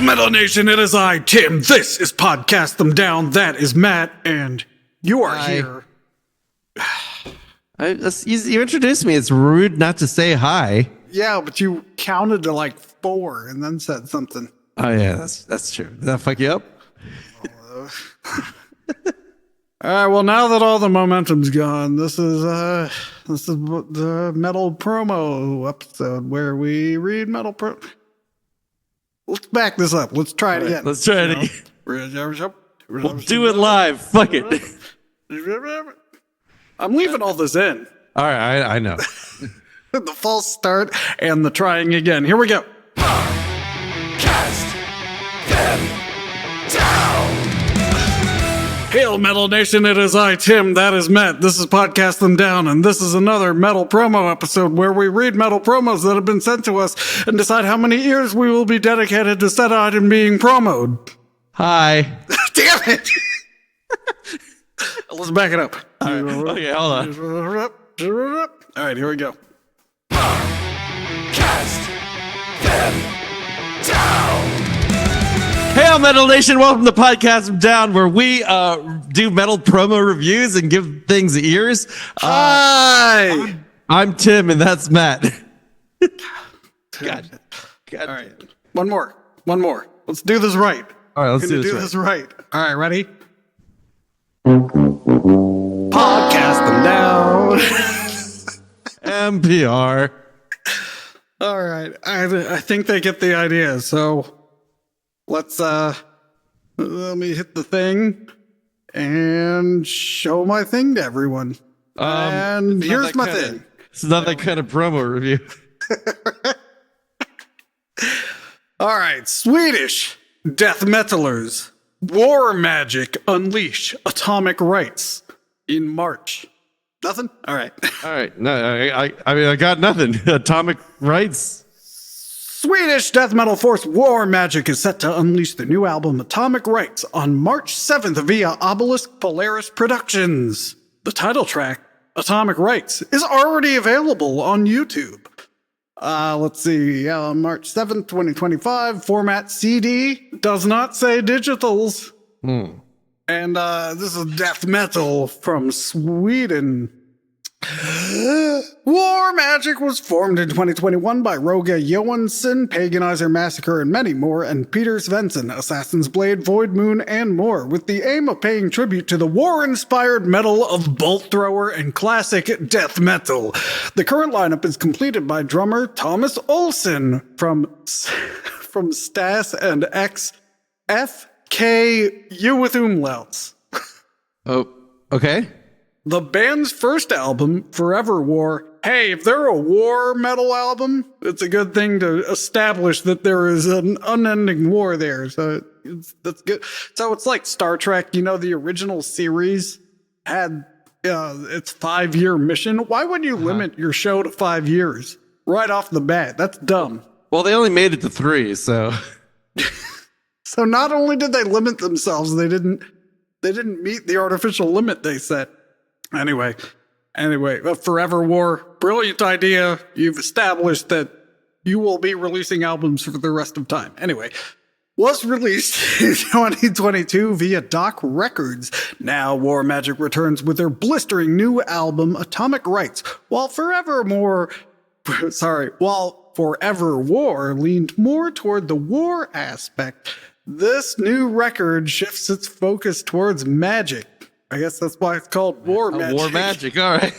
Metal Nation, it is I, Tim. This is Podcast Them Down. That is Matt, and you are here. You introduced me. It's rude not to say hi. Yeah, but you counted to like 4 and then said something. Oh yeah, that's true. Did that fuck you up? All right, well, now that all the momentum's gone, this is the metal promo episode where we read metal pro. Let's back this up. Let's try it again. Let's try it again. We'll do it live. Fuck it. I'm leaving all this in. All right, I know. The false start and the trying again. Here we go. Cast them down. Hail Metal Nation, it is I, Tim, that is Matt. This is Podcast Them Down, and this is another metal promo episode where we read metal promos that have been sent to us and decide how many years we will be dedicated to said item being promoed. Hi. Damn it! Let's back it up. All right. Okay, hold on. All right, here we go. Cast them down. Hail Metal Nation, welcome to Podcast Them Down, where we do metal promo reviews and give things ears. Hi! I'm Tim, and that's Matt. God. All right, one more. Let's do this right. All right, let's do this right. All right, ready? Podcast Them Down. NPR. All right, I think they get the idea, so let's let me hit the thing and show my thing to everyone. And here's my thing. It's not that kind of promo review. All right, Swedish death metalers, War Magic unleash atomic rights in March. Nothing? All right. All right. No, I mean, I got nothing. Atomic rights. Swedish death metal force War Magic is set to unleash the new album Atomic Rights on March 7th via Obelisk Polaris Productions. The title track, Atomic Rights, is already available on YouTube. Let's see. March 7th, 2025. Format CD. Does not say digitals. And this is death metal from Sweden. War Magic was formed in 2021 by Roga Johansson, Paganizer Massacre, and many more, and Peter Svensson, Assassin's Blade, Void Moon, and more, with the aim of paying tribute to the war-inspired metal of Bolt Thrower and classic death metal. The current lineup is completed by drummer Thomas Olsson from Stas and XFKU with umlauts. Oh, okay. The band's first album, Forever War. Hey, if they're a war metal album, it's a good thing to establish that there is an unending war there. So that's good. So it's like Star Trek, you know, the original series had its 5-year mission. Why would you limit your show to 5 years right off the bat? That's dumb. Well, they only made it to 3, so. So not only did they limit themselves, they didn't meet the artificial limit they set. Anyway, Forever War, brilliant idea. You've established that you will be releasing albums for the rest of time. Anyway, was released in 2022 via Doc Records. Now War Magic returns with their blistering new album, Atomic Rights, while Forever War leaned more toward the war aspect. This new record shifts its focus towards magic. I guess that's why it's called War Magic. War Magic, all right.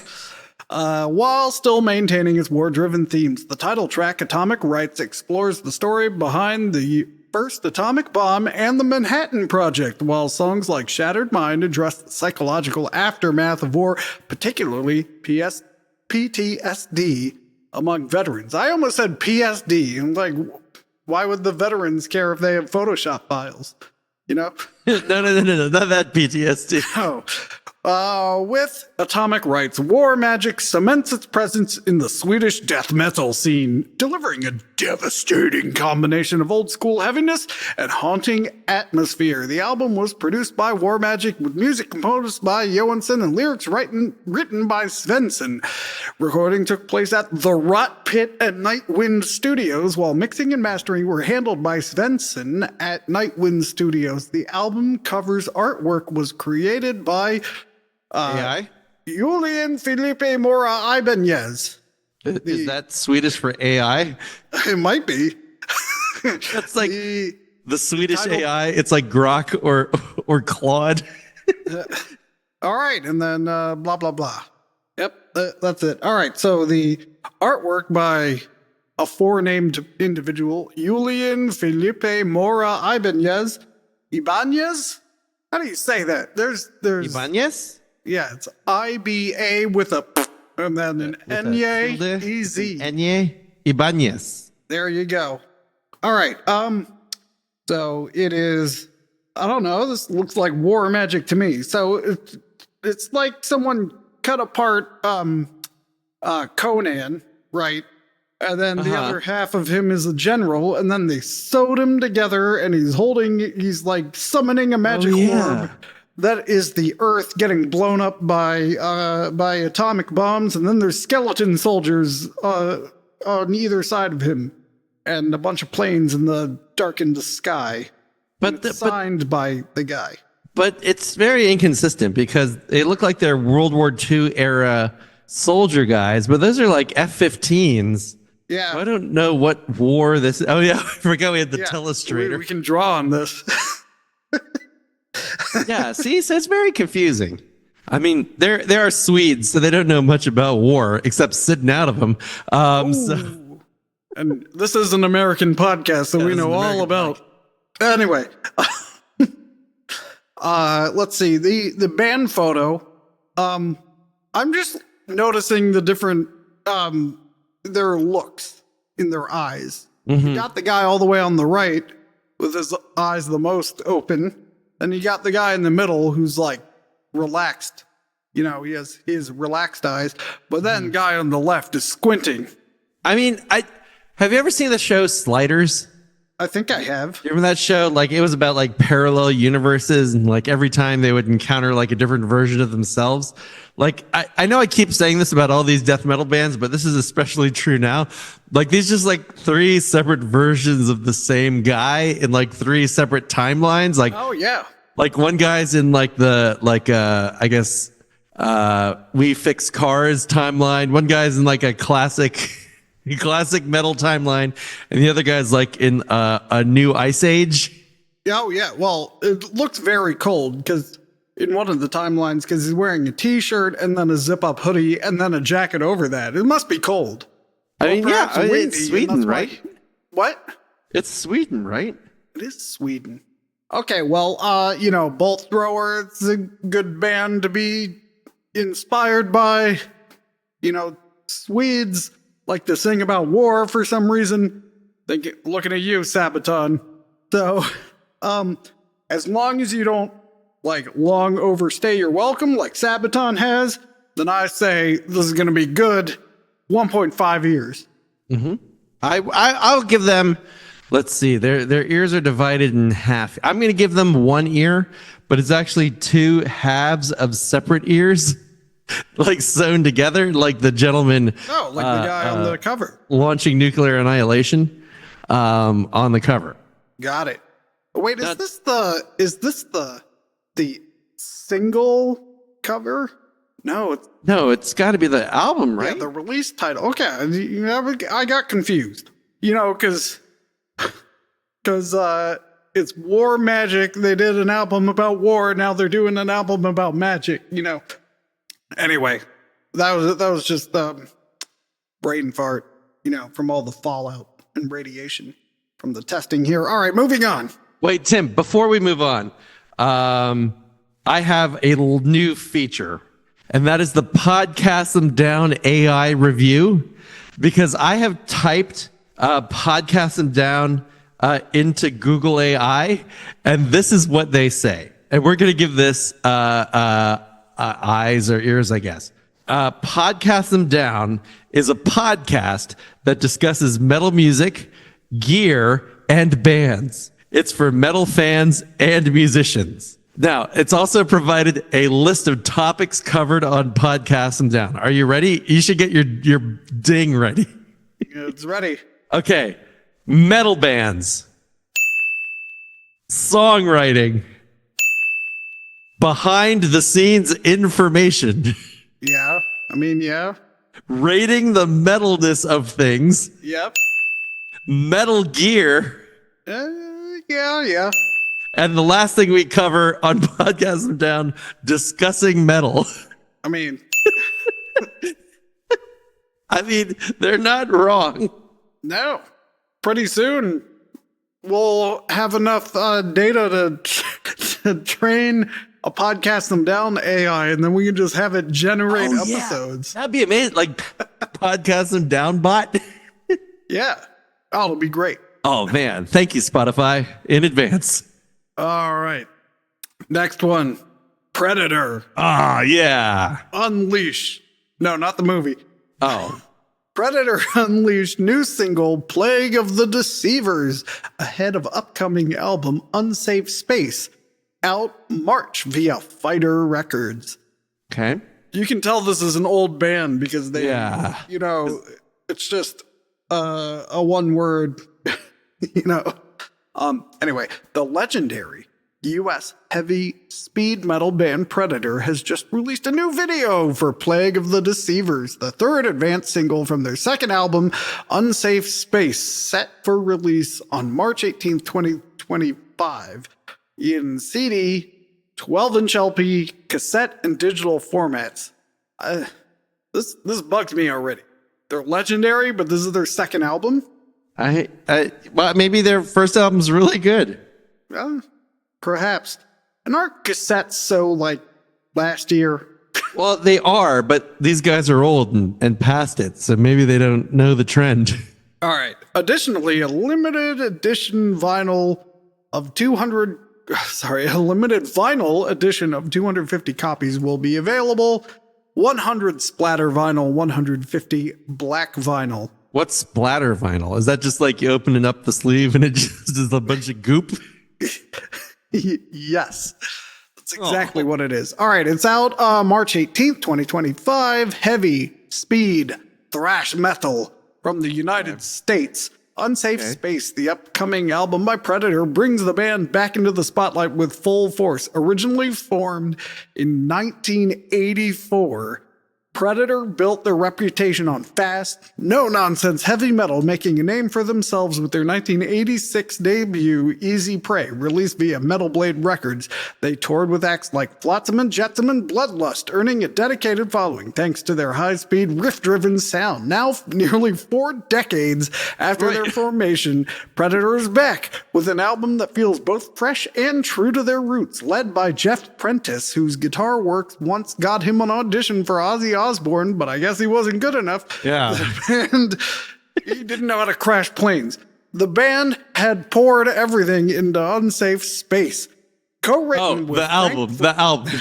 While still maintaining its war-driven themes, the title track, Atomic Rights, explores the story behind the first atomic bomb and the Manhattan Project, while songs like Shattered Mind address the psychological aftermath of war, particularly PTSD among veterans. I almost said PSD. I'm like, why would the veterans care if they have Photoshop files? You know? No, not that PTSD. Oh, With Atomic Rights, War Magic cements its presence in the Swedish death metal scene, delivering a devastating combination of old school heaviness and haunting atmosphere. The album was produced by War Magic with music composed by Johansson and lyrics written by Svensson. Recording took place at the Rot Pit at Nightwind Studios, while mixing and mastering were handled by Svensson at Nightwind Studios. The album cover's artwork was created by AI? Julian Felipe Mora Ibanez. Is that Swedish for AI? It might be. That's like the Swedish AI. It's like Grok or Claude. All right, and then blah, blah, blah. Yep, that's it. All right, so the artwork by a forenamed individual, Julian Felipe Mora Ibanez. Ibanez? How do you say that? There's Ibanez? Yeah, it's IBA with a P and then an N-Y-E-Z. Enye Ibanez. There you go. All right. So it is, I don't know, this looks like War Magic to me. So it's like someone cut apart Conan, right? And then the other half of him is a general, and then they sewed him together, and he's like summoning a magic orb. That is the Earth getting blown up by atomic bombs, and then there's skeleton soldiers on either side of him, and a bunch of planes in the darkened sky. But it's signed by the guy. But it's very inconsistent because they look like they're World War II era soldier guys, but those are like F-15s. Yeah. So I don't know what war this is. Oh, yeah. I forgot we had the telestrator. We can draw on this. Yeah. See, so it's very confusing. I mean, there are Swedes, so they don't know much about war except sitting out of them. And this is an American podcast, so we know all about. Anyway, let's see the band photo. I'm just noticing the different their looks in their eyes. Mm-hmm. You got the guy all the way on the right with his eyes the most open, and you got the guy in the middle who's like relaxed. You know, he has his relaxed eyes, but then guy on the left is squinting. I mean, have you ever seen the show Sliders? I think I have. You remember that show? Like, it was about like parallel universes, and like every time they would encounter like a different version of themselves. Like, I know I keep saying this about all these death metal bands, but this is especially true now. Like, these just like three separate versions of the same guy in like three separate timelines. Like, oh yeah. Like one guy's in like the I guess We Fix Cars timeline. One guy's in like a classic metal timeline, and the other guy's like in a new Ice Age. Oh yeah, well, it looks very cold because in one of the timelines, because he's wearing a t-shirt and then a zip-up hoodie and then a jacket over that. It must be cold. I mean, yeah, it's Sweden, right? What? It's Sweden, right? It is Sweden. Okay, well, Bolt Thrower, it's a good band to be inspired by. Swedes like to sing about war for some reason. Looking at you, Sabaton. So, as long as you don't long overstay your welcome like Sabaton has, then I say this is going to be good. 1.5 years. Mm-hmm. I'll give them. Let's see. Their ears are divided in half. I'm going to give them one ear, but it's actually two halves of separate ears, like sewn together, like the gentleman. Oh, like the guy on the cover launching nuclear annihilation on the cover. Got it. Wait, is this the single cover? No, it's got to be the album, right? Yeah, the release title. Okay, I got confused. Because it's War Magic. They did an album about war. Now they're doing an album about magic. Anyway, that was just brain fart. From all the fallout and radiation from the testing here. All right, moving on. Wait, Tim, before we move on, I have a new feature, and that is the Podcast Them Down AI review, because I have typed Podcast Them Down into Google AI, and this is what they say. And we're going to give this eyes or ears, I guess. Podcast Them Down is a podcast that discusses metal music, gear, and bands. It's for metal fans and musicians. Now, it's also provided a list of topics covered on Podcast Them Down. Are you ready? You should get your ding ready. It's ready. Okay. Metal bands. Songwriting. Behind the scenes information. Yeah. I mean, yeah. Rating the metalness of things. Yep. Metal gear. Yeah. And the last thing we cover on Podcast Them Down, discussing metal. I mean, they're not wrong. no. Pretty soon, we'll have enough data to train a Podcast Them Down AI, and then we can just have it generate episodes. That'd be amazing. Like Podcast Them Down bot. Yeah. Oh, it'll be great. Oh, man. Thank you, Spotify, in advance. All right. Next one. Predator. Ah, yeah. Unleash. No, not the movie. Oh. Predator Unleashed new single Plague of the Deceivers ahead of upcoming album Unsafe Space out March via Fighter Records. Okay. You can tell this is an old band because they, it's just a one word, Anyway, the legendary U.S. heavy speed metal band Predator has just released a new video for Plague of the Deceivers, the third advanced single from their second album, Unsafe Space, set for release on March 18th, 2025 in CD, 12-inch LP, cassette, and digital formats. This bugs me already. They're legendary, but this is their second album? Well, maybe their first album's really good. Perhaps. And aren't cassettes so, last year? Well, they are, but these guys are old and past it, so maybe they don't know the trend. All right. Additionally, a limited vinyl edition of 250 copies will be available. 100 splatter vinyl, 150 black vinyl. What's splatter vinyl? Is that just like you opening up the sleeve and it just is a bunch of goop? Yes. That's exactly what it is. All right. It's out March 18th, 2025. Heavy speed thrash metal from the United States. Unsafe Space, the upcoming album by Predator, brings the band back into the spotlight with full force. Originally formed in 1984, Predator built their reputation on fast, no-nonsense heavy metal, making a name for themselves with their 1986 debut, Easy Prey, released via Metal Blade Records. They toured with acts like Flotsam and Jetsam and Bloodlust, earning a dedicated following thanks to their high-speed, riff-driven sound. Now, nearly 4 decades after their formation, Predator is back with an album that feels both fresh and true to their roots, led by Jeff Prentice, whose guitar work once got him an audition for Ozzy Osbourne, but I guess he wasn't good enough. Yeah. And he didn't know how to crash planes. The band had poured everything into Unsafe Space. Co-written with the album.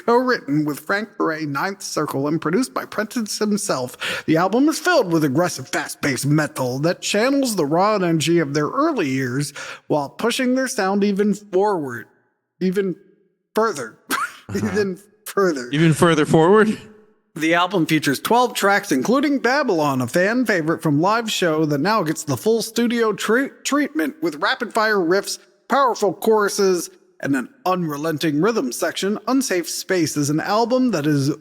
Co-written with Frank Beret, Ninth Circle, and produced by Prentice himself. The album is filled with aggressive, fast-paced metal that channels the raw energy of their early years while pushing their sound even further. Even further forward? The album features 12 tracks, including Babylon, a fan favorite from Live Show that now gets the full studio treatment with rapid-fire riffs, powerful choruses, and an unrelenting rhythm section. Unsafe Space is an album that is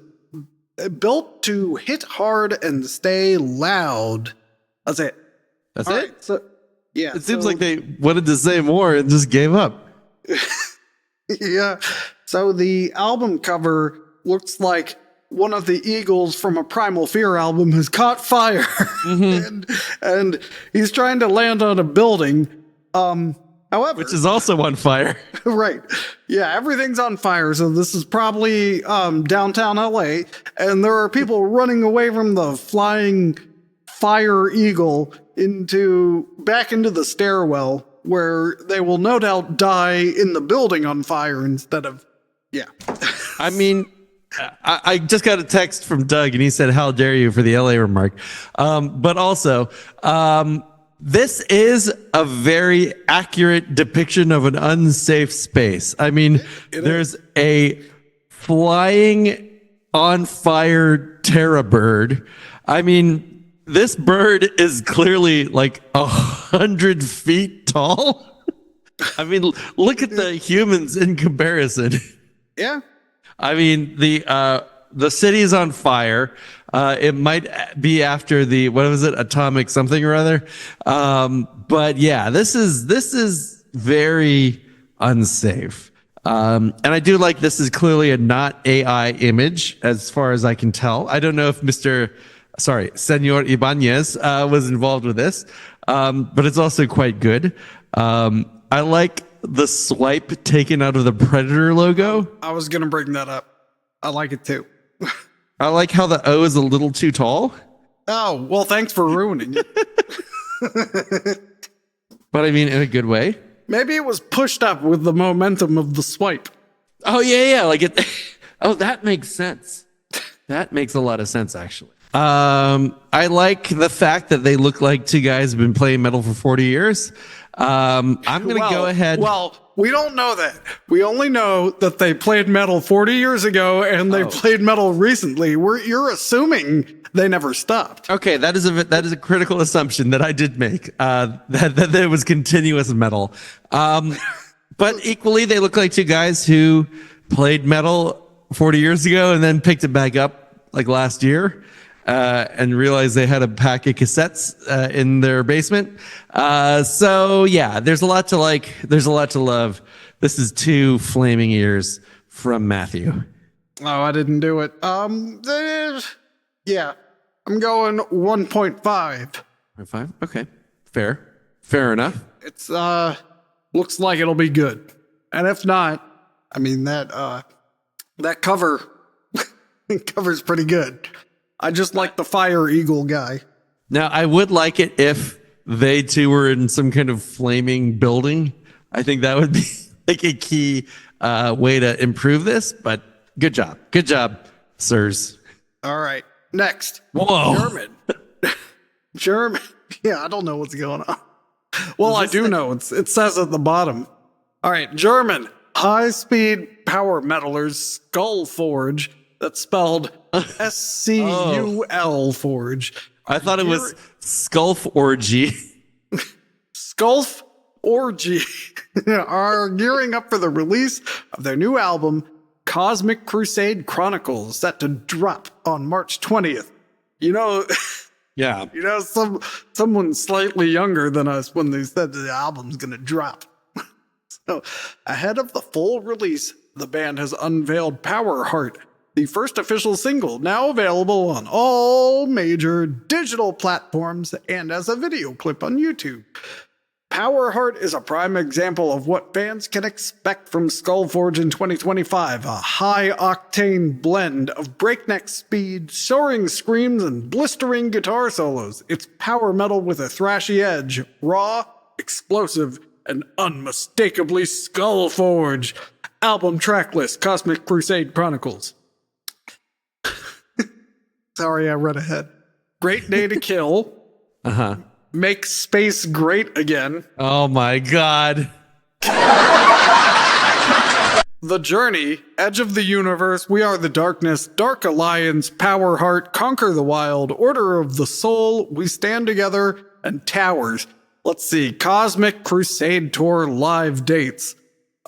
built to hit hard and stay loud. That's it. That's All it? right, so, yeah. It seems like they wanted to say more and just gave up. Yeah. So the album cover looks like one of the eagles from a Primal Fear album has caught fire. and he's trying to land on a building. However, which is also on fire. Right. Yeah, everything's on fire. So this is probably downtown LA. And there are people running away from the flying fire eagle back into the stairwell, where they will no doubt die in the building on fire instead of, yeah. I mean, I just got a text from Doug, and he said, "How dare you?" for the LA remark. But also, this is a very accurate depiction of an unsafe space. I mean, there's a flying on fire terror bird. I mean, this bird is clearly like 100 feet tall. I mean, look at the humans in comparison. Yeah. I mean, the city is on fire. It might be after the, what was it, atomic something or other. But yeah, this is very unsafe. And I do like, this is clearly a not AI image as far as I can tell. I don't know if Senor Ibanez was involved with this, but it's also quite good. I like the swipe taken out of the Predator logo. I was going to bring that up. I like it too. I like how the O is a little too tall. Oh, well, thanks for ruining it. But I mean, in a good way. Maybe it was pushed up with the momentum of the swipe. Oh, yeah. Like it. Oh, that makes sense. That makes a lot of sense, actually. I like the fact that they look like two guys who've been playing metal for 40 years. I'm going to go ahead. Well, we don't know that. We only know that they played metal 40 years ago and they played metal recently. You're assuming they never stopped. Okay, that is a critical assumption that I did make. That there was continuous metal. But equally, they look like two guys who played metal 40 years ago and then picked it back up like last year. And realized they had a pack of cassettes in their basement. So yeah, there's a lot to like. There's a lot to love. This is two flaming ears from Matthew. Oh, I didn't do it. Yeah, I'm going 1.5. 1.5. Okay, fair enough. It's looks like it'll be good, and if not, I mean that cover cover's pretty good. I just like the Fire Eagle guy. Now, I would like it if they two were in some kind of flaming building. I think that would be like a key way to improve this, but good job. Good job, sirs. All right. Next. Whoa. German. Yeah, I don't know what's going on. Well, I do know. It says at the bottom. All right. German. High-speed power metalers SCULFORGE. That's spelled SCUL Forge. I thought it was SCULFORGE. SCULFORGE are gearing up for the release of their new album, Cosmic Crusade Chronicles, set to drop on March 20th. You know, Yeah. you know, someone slightly younger than us when they said the album's gonna drop. So, ahead of the full release, the band has unveiled Power Heart, the first official single, now available on all major digital platforms and as a video clip on YouTube. Power Heart is a prime example of what fans can expect from SCULFORGE in 2025, a high-octane blend of breakneck speed, soaring screams, and blistering guitar solos. It's power metal with a thrashy edge, raw, explosive, and unmistakably SCULFORGE. Album tracklist, Cosmic Crusade Chronicles. Sorry, I read ahead. Great Day to Kill. Uh-huh. Make Space Great Again. Oh my God. The Journey, Edge of the Universe, We Are the Darkness, Dark Alliance, Power Heart, Conquer the Wild, Order of the Soul, We Stand Together, and Towers. Let's see, Cosmic Crusade Tour live dates.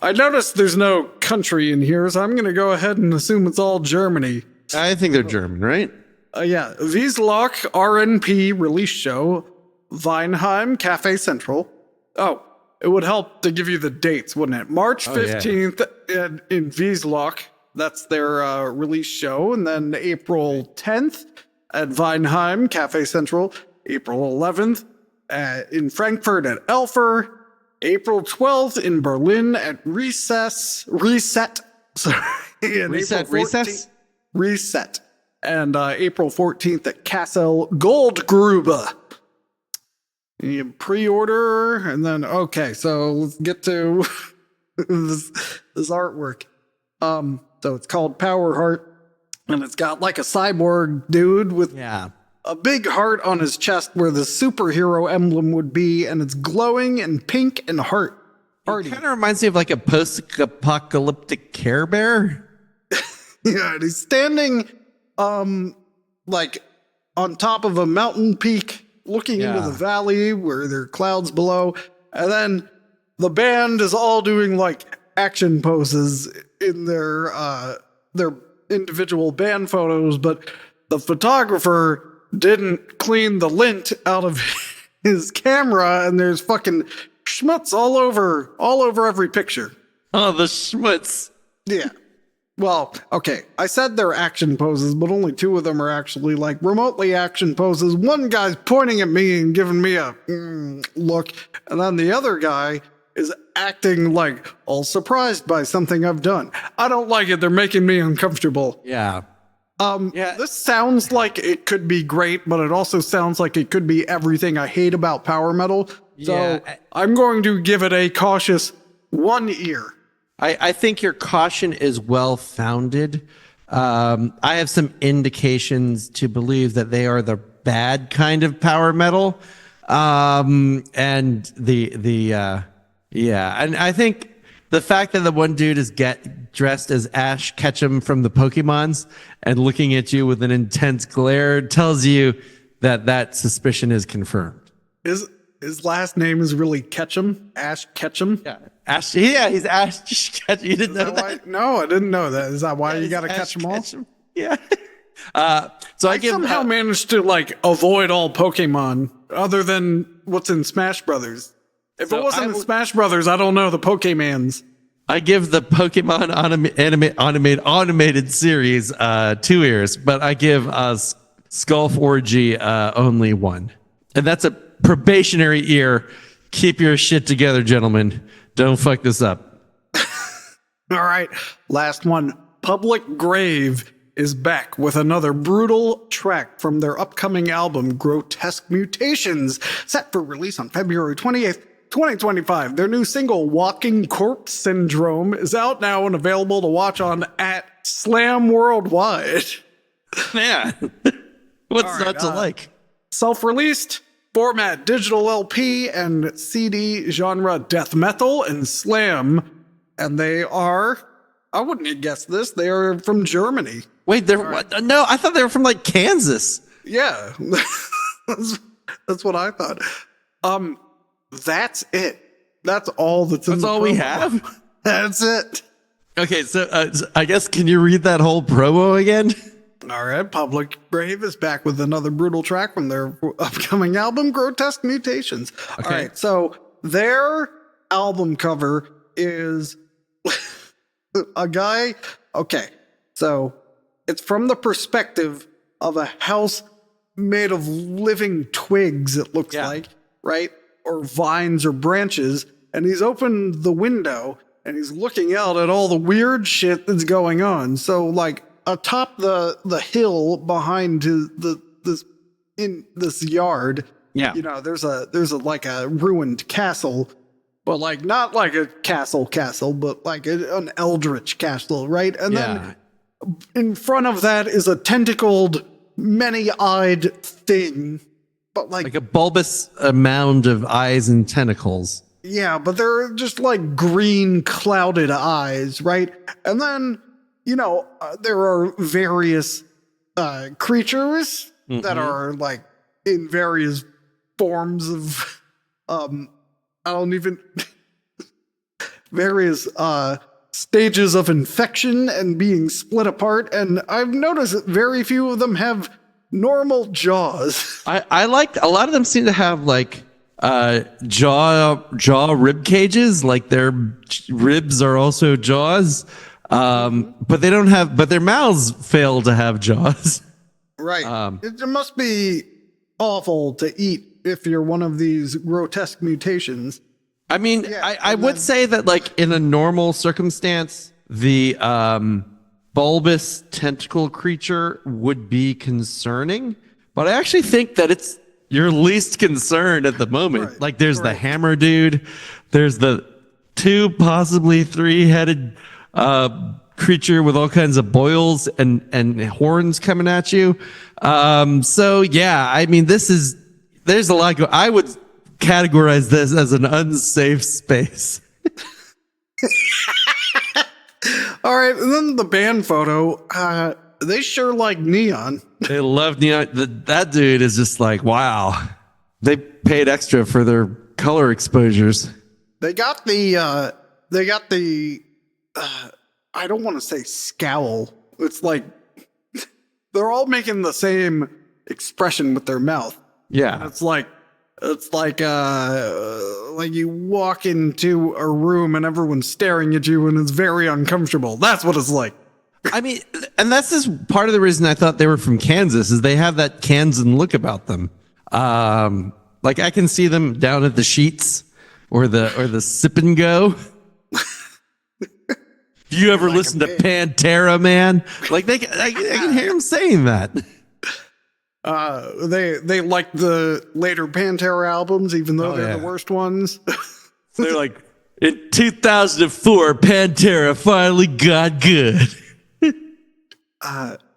I noticed there's no country in here, so I'm going to go ahead and assume it's all Germany. I think they're German, right? Yeah, Wiesloch RNP release show, Weinheim Cafe Central. Oh, it would help to give you the dates, wouldn't it? March 15th in Wiesloch, that's their release show, and then April 10th at Weinheim Cafe Central, April 11th in Frankfurt at Elfer, April 12th in Berlin at Reset. Sorry, and Recess? Reset. And April 14th at Kassel Goldgrube. You pre-order, and then, okay, so let's get to this artwork. So So it's called Power Heart, and it's got like a cyborg dude with Yeah. a big heart on his chest where the superhero emblem would be, and it's glowing and pink and heart. It kind of reminds me of like a post-apocalyptic Care Bear. Yeah, and he's standing like on top of a mountain peak looking into the valley where there are clouds below, and then the band is all doing like action poses in their individual band photos, but the photographer didn't clean the lint out of his camera, and there's fucking schmutz all over every picture. Oh, the schmutz. Yeah. Well, okay. I said they're action poses, but only two of them are actually like remotely action poses. One guy's pointing at me and giving me a look, and then the other guy is acting like all surprised by something I've done. I don't like it. They're making me uncomfortable. Yeah. This sounds like it could be great, but it also sounds like it could be everything I hate about power metal. So I'm going to give it a cautious 1 ear. I think your caution is well founded. I have some indications to believe that they are the bad kind of power metal. And and I think the fact that the one dude is dressed as Ash Ketchum from the Pokemons and looking at you with an intense glare tells you that suspicion is confirmed. His last name is really Ketchum? Ash Ketchum? Yeah. Ash, yeah, he's Ash Ketchum. You didn't know that? No, I didn't know that. Is that why you got to catch them all? Ketchum. Yeah. So I somehow managed to like avoid all Pokemon other than what's in Smash Brothers. If it wasn't in Smash Brothers, I don't know the Pokemans. I give the Pokemon animated series 2 ears, but I give SCULFORGE only 1. And that's a probationary ear. Keep your shit together, gentlemen. Don't fuck this up. All right, last one. Public Grave is back with another brutal track from their upcoming album, Grotesque Mutations, set for release on February 28th, 2025. Their new single, Walking Corpse Syndrome, is out now and available to watch on @Slam Worldwide. Man, what's not to like? Self-released format, digital LP and CD, genre death metal and slam. And they are, I wouldn't have guessed this, they are from Germany. Wait, no, I thought they were from like Kansas. Yeah, that's what I thought. That's it. That's all that's in the promo. We have? That's it. Okay, so I guess, can you read that whole promo again? All right, Public Grave is back with another brutal track from their upcoming album, Grotesque Mutations. Okay. All right, so their album cover is a guy. Okay, so it's from the perspective of a house made of living twigs, it looks like, right? Or vines or branches. And he's opened the window and he's looking out at all the weird shit that's going on. So, like, atop the hill behind this yard, you know, there's a like a ruined castle, but like not like a castle, but like an eldritch castle, right? And then in front of that is a tentacled, many-eyed thing, but like a bulbous mound of eyes and tentacles. Yeah, but they're just like green clouded eyes, right? And then, you know, there are various creatures that are like in various forms of, various stages of infection and being split apart. And I've noticed that very few of them have normal jaws. I like, a lot of them seem to have like jaw rib cages, like their ribs are also jaws. But they don't have, but their mouths fail to have jaws. Right. It must be awful to eat if you're one of these grotesque mutations. I mean, I would say that like in a normal circumstance, the bulbous tentacle creature would be concerning, but I actually think that it's your least concerned at the moment. Right. Like there's the hammer dude, there's the 2, possibly 3-headed creature with all kinds of boils and horns coming at you. So yeah, I mean, there's a lot. I would categorize this as an unsafe space. All right, and then the band photo. They sure like neon. They love neon. That dude is just like, wow. They paid extra for their color exposures. They got the. I don't want to say scowl. It's like they're all making the same expression with their mouth. Yeah, It's like you walk into a room and everyone's staring at you and it's very uncomfortable. That's what it's like. I mean, and that's just part of the reason I thought they were from Kansas is they have that Kansan look about them. Like I can see them down at the Sheets or the Sip and Go. You ever listen to Pantera, man? Like I can hear them saying that. They like the later Pantera albums, even though they're the worst ones. They're like, in 2004, Pantera finally got good.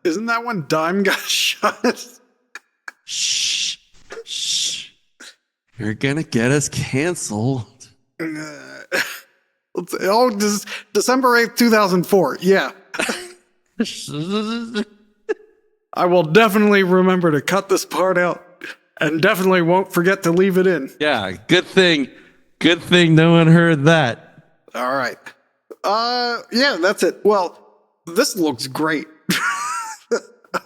Isn't that when Dime got shot? Shh. You're gonna get us canceled. December 8th, 2004. Yeah. I will definitely remember to cut this part out and definitely won't forget to leave it in. Yeah, good thing no one heard that. All right. Yeah, that's it. Well, this looks great.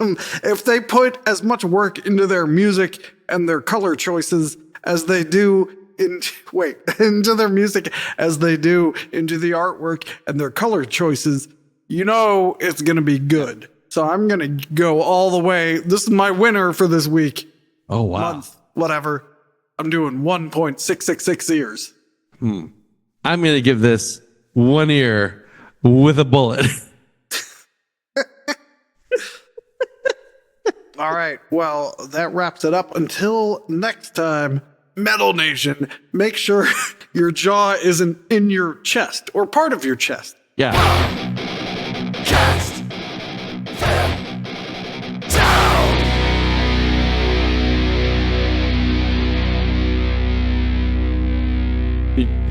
If they put as much work into their music and their color choices as they do into their music as they do into the artwork and their color choices, you know it's going to be good. So I'm going to go all the way. This is my winner for this week. Oh, wow. Month, whatever. I'm doing 1.666 ears. I'm going to give this 1 ear with a bullet. All right. Well, that wraps it up. Until next time, Metal Nation, make sure your jaw isn't in your chest or part of your chest. Yeah. Cast them down.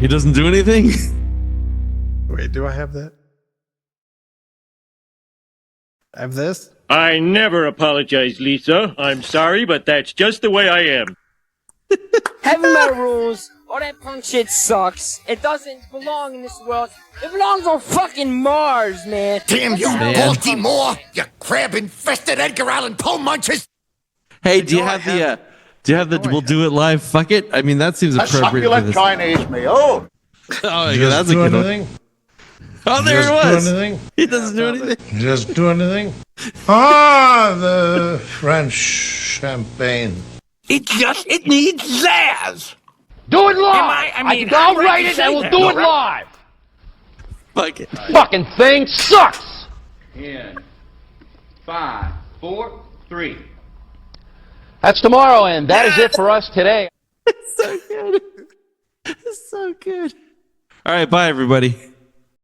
He doesn't do anything? Wait, do I have that? I have this? I never apologize, Lisa. I'm sorry, but that's just the way I am. Heavy metal rules. All that punk shit sucks. It doesn't belong in this world. It belongs on fucking Mars, man. Damn you, Baltimore! You crab-infested Edgar Allan Poe munchers! Hey, do you have the we'll do it live, fuck it? I mean, that seems appropriate for Succulent this. Chinese meal. Oh, yeah, that's a good one. Oh, there it was. He doesn't do anything. Just do anything. Ah, the French champagne. It needs zazz! Do it live! I'll write it and we'll do it live! Fuck it. Fucking thing sucks! In 5, 4, 3. That's tomorrow, and that is it for us today. It's so good. It's so good. All right, bye, everybody.